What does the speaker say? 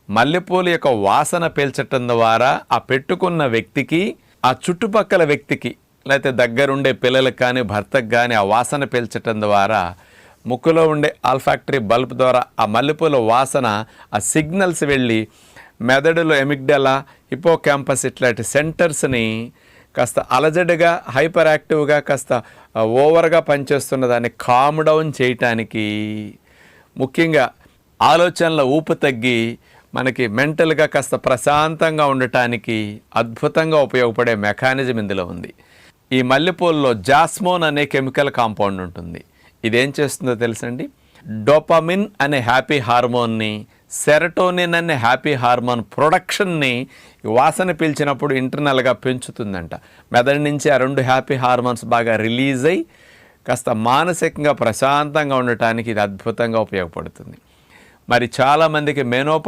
మల్లెపూలు యొక్క వాసన పీల్చటం ద్వారా ఆ పెట్టుకున్న వ్యక్తికి, ఆ చుట్టుపక్కల వ్యక్తికి, లేకపోతే దగ్గరుండే పిల్లలకు కానీ భర్తకు కానీ ఆ వాసన పీల్చటం ద్వారా ముక్కులో ఉండే ఆల్ఫాక్టరీ బల్బ్ ద్వారా ఆ మల్లెపూల వాసన, ఆ సిగ్నల్స్ వెళ్ళి మెదడులో ఎమిగ్డలా, హిపోకాంపస్ ఇట్లాంటి సెంటర్స్ని కాస్త అలజడిగా, హైపర్ యాక్టివ్గా, కాస్త ఓవర్గా పనిచేస్తున్న దాన్ని కామ్ డౌన్ చేయటానికి, ముఖ్యంగా ఆలోచనల ఊపు తగ్గి మనకి మెంటల్గా కాస్త ప్రశాంతంగా ఉండటానికి అద్భుతంగా ఉపయోగపడే మెకానిజం ఇందులో ఉంది. ఈ మల్లెపూలలో జాస్మోన్ అనే కెమికల్ కాంపౌండ్ ఉంటుంది. ఇదేం చేస్తుందో తెలుసండి, డోపమిన్ అనే హ్యాపీ హార్మోన్ని, సెరటోనిన్ అనే హ్యాపీ హార్మోన్ ప్రొడక్షన్ని వాసన పీల్చినప్పుడు ఇంటర్నల్గా పెంచుతుందంట. మెదడు నుంచి ఆ రెండు హ్యాపీ హార్మోన్స్ బాగా రిలీజ్ అయ్యి కాస్త మానసికంగా ప్రశాంతంగా ఉండటానికి ఇది అద్భుతంగా ఉపయోగపడుతుంది. మరి చాలామందికి